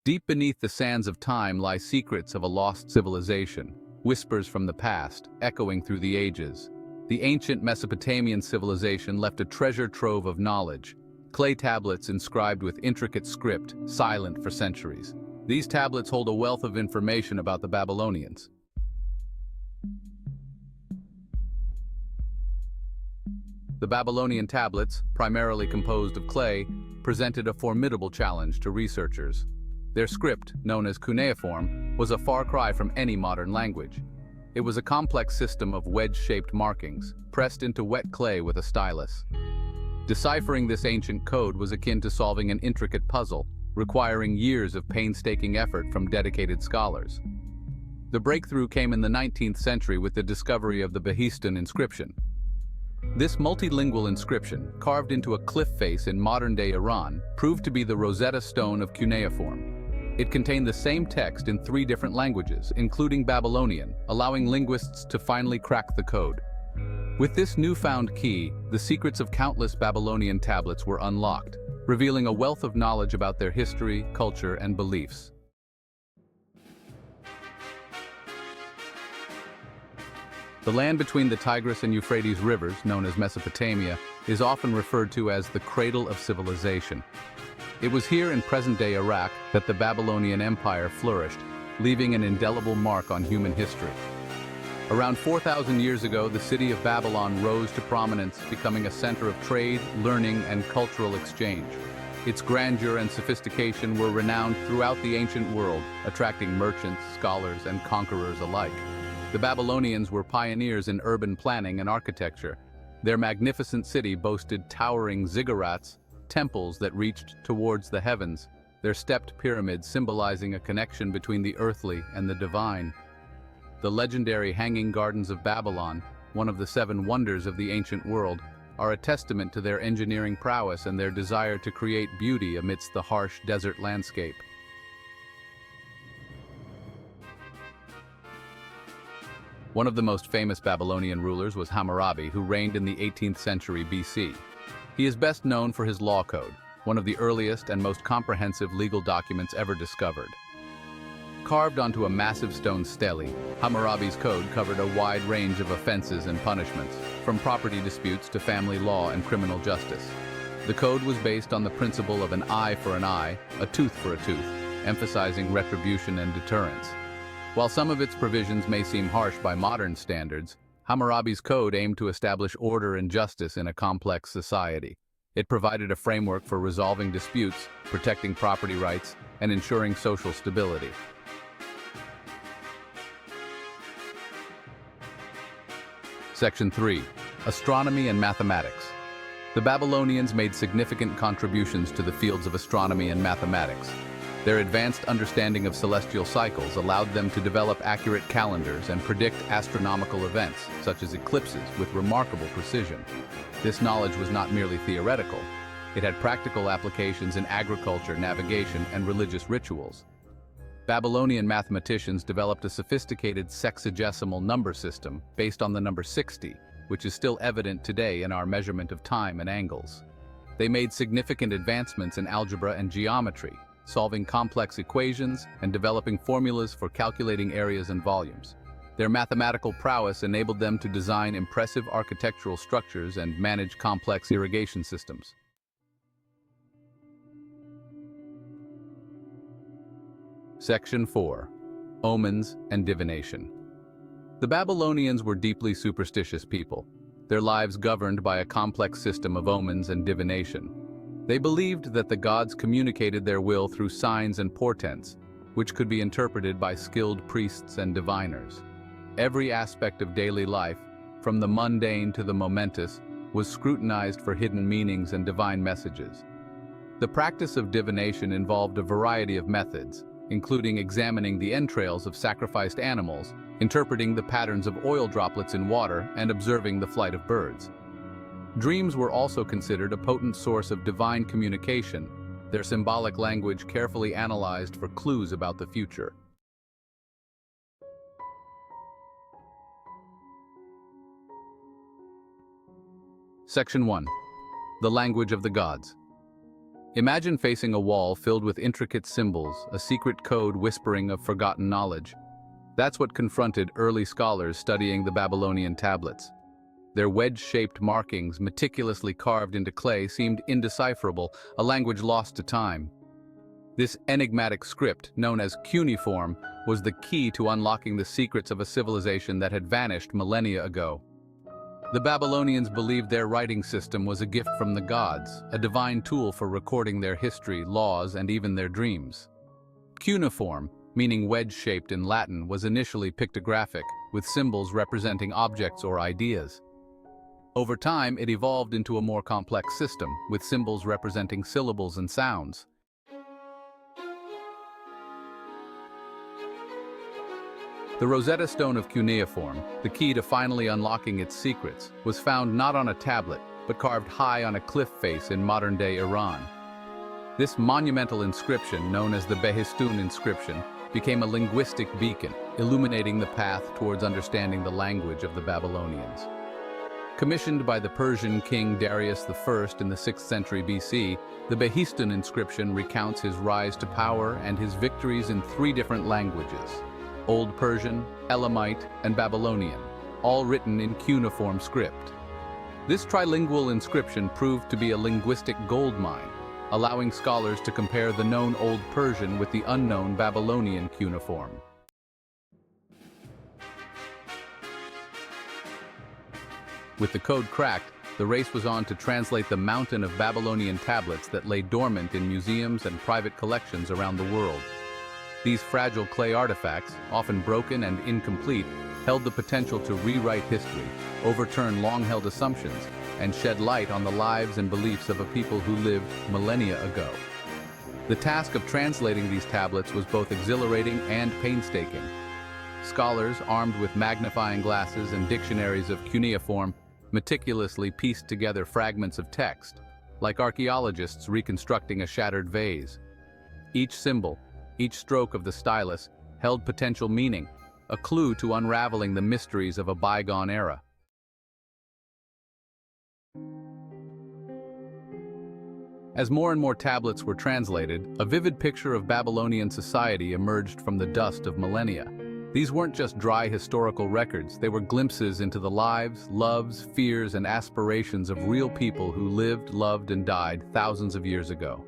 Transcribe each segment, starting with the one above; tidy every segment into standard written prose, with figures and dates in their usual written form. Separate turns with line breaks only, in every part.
Deep beneath the sands of time lie secrets of a lost civilization, whispers from the past, echoing through the ages. The ancient Mesopotamian civilization left a treasure trove of knowledge, clay tablets inscribed with intricate script, silent for centuries. These tablets hold a wealth of information about the Babylonians. The Babylonian tablets, primarily composed of clay, presented a formidable challenge to researchers. Their script, known as cuneiform, was a far cry from any modern language. It was a complex system of wedge-shaped markings, pressed into wet clay with a stylus. Deciphering this ancient code was akin to solving an intricate puzzle, requiring years of painstaking effort from dedicated scholars. The breakthrough came in the 19th century with the discovery of the Behistun inscription. This multilingual inscription, carved into a cliff face in modern-day Iran, proved to be the Rosetta Stone of cuneiform. It contained the same text in 3 different languages, including Babylonian, allowing linguists to finally crack the code. With this newfound key, the secrets of countless Babylonian tablets were unlocked, revealing a wealth of knowledge about their history, culture, and beliefs. The land between the Tigris and Euphrates rivers, known as Mesopotamia, is often referred to as the cradle of civilization. It was here in present-day Iraq that the Babylonian Empire flourished, leaving an indelible mark on human history. Around 4,000 years ago, the city of Babylon rose to prominence, becoming a center of trade, learning, and cultural exchange. Its grandeur and sophistication were renowned throughout the ancient world, attracting merchants, scholars, and conquerors alike. The Babylonians were pioneers in urban planning and architecture. Their magnificent city boasted towering ziggurats, temples that reached towards the heavens, their stepped pyramids symbolizing a connection between the earthly and the divine. The legendary Hanging Gardens of Babylon, one of the 7 wonders of the ancient world, are a testament to their engineering prowess and their desire to create beauty amidst the harsh desert landscape. One of the most famous Babylonian rulers was Hammurabi, who reigned in the 18th century BC. He is best known for his law code, one of the earliest and most comprehensive legal documents ever discovered. Carved onto a massive stone stele, Hammurabi's code covered a wide range of offenses and punishments, from property disputes to family law and criminal justice. The code was based on the principle of an eye for an eye, a tooth for a tooth, emphasizing retribution and deterrence. While some of its provisions may seem harsh by modern standards, Hammurabi's code aimed to establish order and justice in a complex society. It provided a framework for resolving disputes, protecting property rights, and ensuring social stability. Section 3. Astronomy and Mathematics. The Babylonians made significant contributions to the fields of astronomy and mathematics. Their advanced understanding of celestial cycles allowed them to develop accurate calendars and predict astronomical events, such as eclipses, with remarkable precision. This knowledge was not merely theoretical. It had practical applications in agriculture, navigation, and religious rituals. Babylonian mathematicians developed a sophisticated sexagesimal number system based on the number 60, which is still evident today in our measurement of time and angles. They made significant advancements in algebra and geometry, solving complex equations and developing formulas for calculating areas and volumes. Their mathematical prowess enabled them to design impressive architectural structures and manage complex irrigation systems. Section 4. Omens and Divination. The Babylonians were deeply superstitious people, their lives governed by a complex system of omens and divination. They believed that the gods communicated their will through signs and portents, which could be interpreted by skilled priests and diviners. Every aspect of daily life, from the mundane to the momentous, was scrutinized for hidden meanings and divine messages. The practice of divination involved a variety of methods, including examining the entrails of sacrificed animals, interpreting the patterns of oil droplets in water, and observing the flight of birds. Dreams were also considered a potent source of divine communication, their symbolic language carefully analyzed for clues about the future. Section 1. The Language of the Gods. Imagine facing a wall filled with intricate symbols, a secret code whispering of forgotten knowledge. That's what confronted early scholars studying the Babylonian tablets. Their wedge-shaped markings, meticulously carved into clay, seemed indecipherable, a language lost to time. This enigmatic script, known as cuneiform, was the key to unlocking the secrets of a civilization that had vanished millennia ago. The Babylonians believed their writing system was a gift from the gods, a divine tool for recording their history, laws, and even their dreams. Cuneiform, meaning wedge-shaped in Latin, was initially pictographic, with symbols representing objects or ideas. Over time, it evolved into a more complex system, with symbols representing syllables and sounds. The Rosetta Stone of cuneiform, the key to finally unlocking its secrets, was found not on a tablet, but carved high on a cliff face in modern-day Iran. This monumental inscription, known as the Behistun inscription, became a linguistic beacon, illuminating the path towards understanding the language of the Babylonians. Commissioned by the Persian king Darius I in the 6th century BC, the Behistun inscription recounts his rise to power and his victories in 3 different languages: Old Persian, Elamite, and Babylonian, all written in cuneiform script. This trilingual inscription proved to be a linguistic goldmine, allowing scholars to compare the known Old Persian with the unknown Babylonian cuneiform. With the code cracked, the race was on to translate the mountain of Babylonian tablets that lay dormant in museums and private collections around the world. These fragile clay artifacts, often broken and incomplete, held the potential to rewrite history, overturn long-held assumptions, and shed light on the lives and beliefs of a people who lived millennia ago. The task of translating these tablets was both exhilarating and painstaking. Scholars, armed with magnifying glasses and dictionaries of cuneiform, meticulously pieced together fragments of text, like archaeologists reconstructing a shattered vase. Each symbol, each stroke of the stylus, held potential meaning, a clue to unraveling the mysteries of a bygone era. As more and more tablets were translated, a vivid picture of Babylonian society emerged from the dust of millennia. These weren't just dry historical records, they were glimpses into the lives, loves, fears, and aspirations of real people who lived, loved, and died thousands of years ago.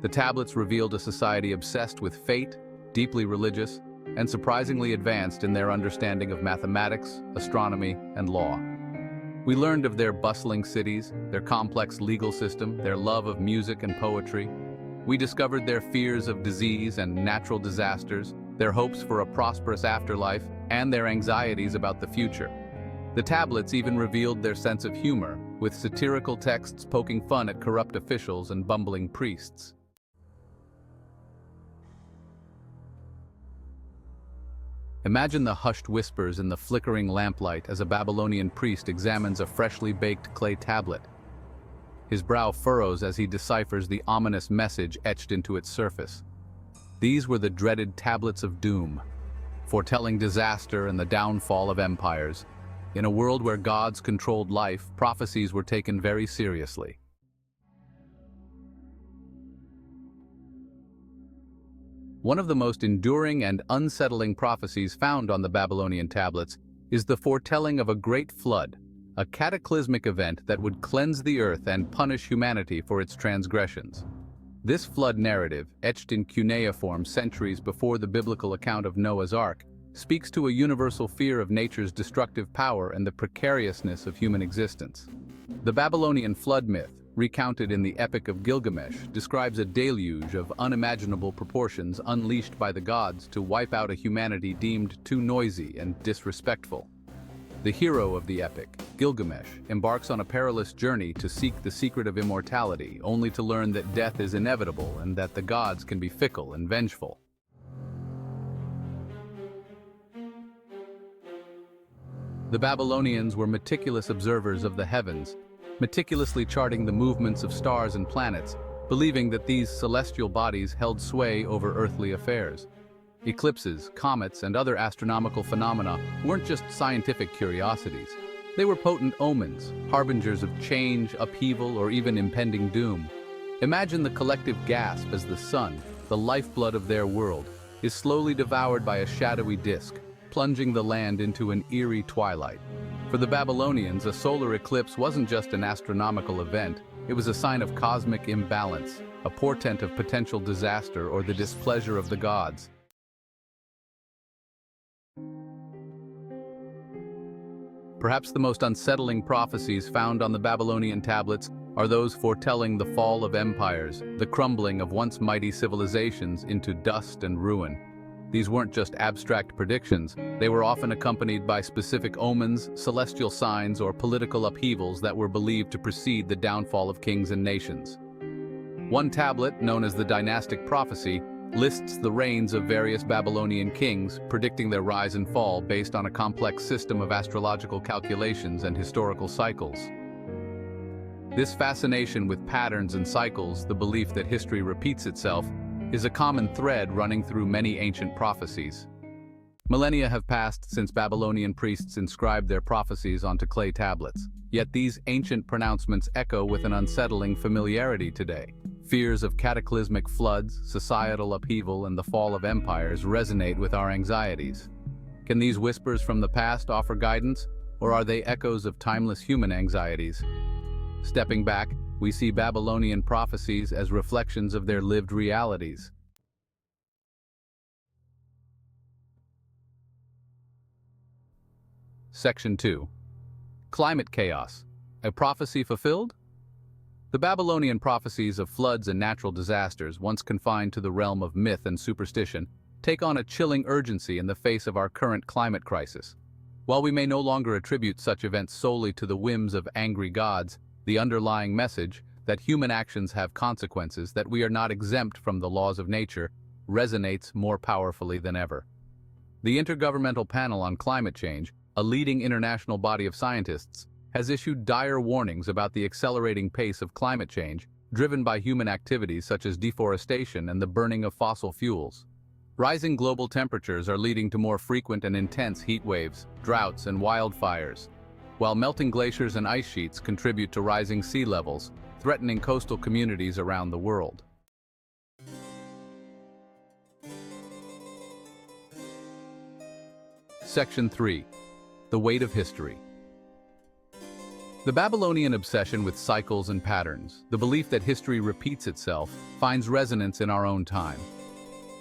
The tablets revealed a society obsessed with fate, deeply religious, and surprisingly advanced in their understanding of mathematics, astronomy, and law. We learned of their bustling cities, their complex legal system, their love of music and poetry. We discovered their fears of disease and natural disasters, their hopes for a prosperous afterlife, and their anxieties about the future. The tablets even revealed their sense of humor, with satirical texts poking fun at corrupt officials and bumbling priests. Imagine the hushed whispers in the flickering lamplight as a Babylonian priest examines a freshly baked clay tablet. His brow furrows as he deciphers the ominous message etched into its surface. These were the dreaded tablets of doom, foretelling disaster and the downfall of empires. In a world where gods controlled life, prophecies were taken very seriously. One of the most enduring and unsettling prophecies found on the Babylonian tablets is the foretelling of a great flood, a cataclysmic event that would cleanse the earth and punish humanity for its transgressions. This flood narrative, etched in cuneiform centuries before the biblical account of Noah's Ark, speaks to a universal fear of nature's destructive power and the precariousness of human existence. The Babylonian flood myth, recounted in the Epic of Gilgamesh, describes a deluge of unimaginable proportions unleashed by the gods to wipe out a humanity deemed too noisy and disrespectful. The hero of the epic, Gilgamesh, embarks on a perilous journey to seek the secret of immortality, only to learn that death is inevitable and that the gods can be fickle and vengeful. The Babylonians were meticulous observers of the heavens, meticulously charting the movements of stars and planets, believing that these celestial bodies held sway over earthly affairs. Eclipses, comets, and other astronomical phenomena weren't just scientific curiosities. They were potent omens, harbingers of change, upheaval, or even impending doom. Imagine the collective gasp as the sun, the lifeblood of their world, is slowly devoured by a shadowy disk, plunging the land into an eerie twilight. For the Babylonians, a solar eclipse wasn't just an astronomical event, it was a sign of cosmic imbalance, a portent of potential disaster or the displeasure of the gods. Perhaps the most unsettling prophecies found on the Babylonian tablets are those foretelling the fall of empires, the crumbling of once mighty civilizations into dust and ruin. These weren't just abstract predictions, they were often accompanied by specific omens, celestial signs, or political upheavals that were believed to precede the downfall of kings and nations. One tablet, known as the dynastic prophecy, lists the reigns of various Babylonian kings, predicting their rise and fall based on a complex system of astrological calculations and historical cycles. This fascination with patterns and cycles, the belief that history repeats itself, is a common thread running through many ancient prophecies. Millennia have passed since Babylonian priests inscribed their prophecies onto clay tablets, yet these ancient pronouncements echo with an unsettling familiarity today. Fears of cataclysmic floods, societal upheaval, and the fall of empires resonate with our anxieties. Can these whispers from the past offer guidance, or are they echoes of timeless human anxieties? Stepping back, we see Babylonian prophecies as reflections of their lived realities. Section 2. Climate Chaos. A prophecy fulfilled? The Babylonian prophecies of floods and natural disasters, once confined to the realm of myth and superstition, take on a chilling urgency in the face of our current climate crisis. While we may no longer attribute such events solely to the whims of angry gods, the underlying message, that human actions have consequences, that we are not exempt from the laws of nature, resonates more powerfully than ever. The Intergovernmental Panel on Climate Change, a leading international body of scientists, has issued dire warnings about the accelerating pace of climate change, driven by human activities such as deforestation and the burning of fossil fuels. Rising global temperatures are leading to more frequent and intense heat waves, droughts, and wildfires, while melting glaciers and ice sheets contribute to rising sea levels, threatening coastal communities around the world. Section 3. The Weight of History. The Babylonian obsession with cycles and patterns, the belief that history repeats itself, finds resonance in our own time.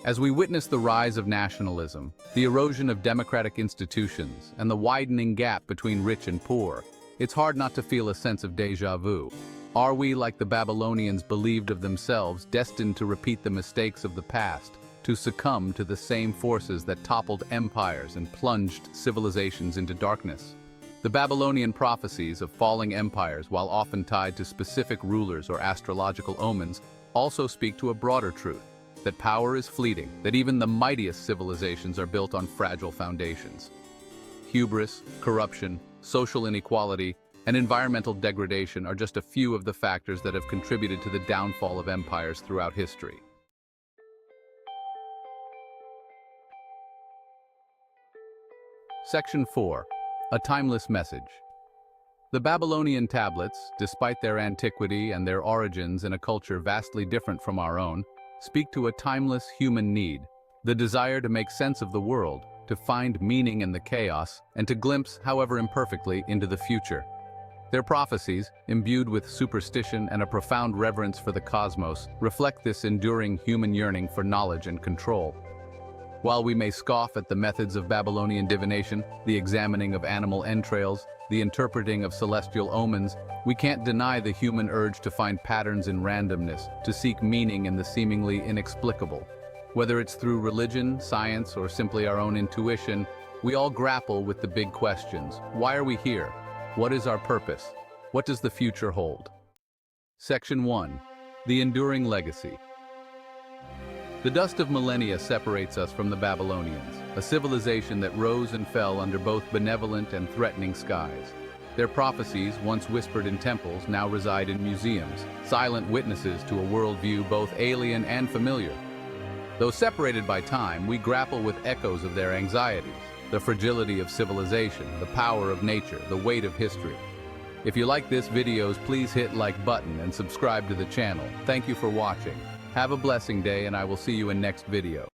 As we witness the rise of nationalism, the erosion of democratic institutions, and the widening gap between rich and poor, it's hard not to feel a sense of déjà vu. Are we, like the Babylonians believed of themselves, destined to repeat the mistakes of the past, to succumb to the same forces that toppled empires and plunged civilizations into darkness? The Babylonian prophecies of falling empires, while often tied to specific rulers or astrological omens, also speak to a broader truth, that power is fleeting, that even the mightiest civilizations are built on fragile foundations. Hubris, corruption, social inequality, and environmental degradation are just a few of the factors that have contributed to the downfall of empires throughout history. Section 4. A Timeless Message. The Babylonian tablets, despite their antiquity and their origins in a culture vastly different from our own, speak to a timeless human need, the desire to make sense of the world, to find meaning in the chaos, and to glimpse, however imperfectly, into the future. Their prophecies, imbued with superstition and a profound reverence for the cosmos, reflect this enduring human yearning for knowledge and control. While we may scoff at the methods of Babylonian divination, the examining of animal entrails, the interpreting of celestial omens, we can't deny the human urge to find patterns in randomness, to seek meaning in the seemingly inexplicable. Whether it's through religion, science, or simply our own intuition, we all grapple with the big questions. Why are we here? What is our purpose? What does the future hold? Section 1. The Enduring Legacy. The dust of millennia separates us from the Babylonians, a civilization that rose and fell under both benevolent and threatening skies. Their prophecies, once whispered in temples, now reside in museums, silent witnesses to a worldview both alien and familiar. Though separated by time, we grapple with echoes of their anxieties, the fragility of civilization, the power of nature, the weight of history. If you like this videos, please hit like button and subscribe to the channel. Thank you for watching. Have a blessing day and I will see you in next video.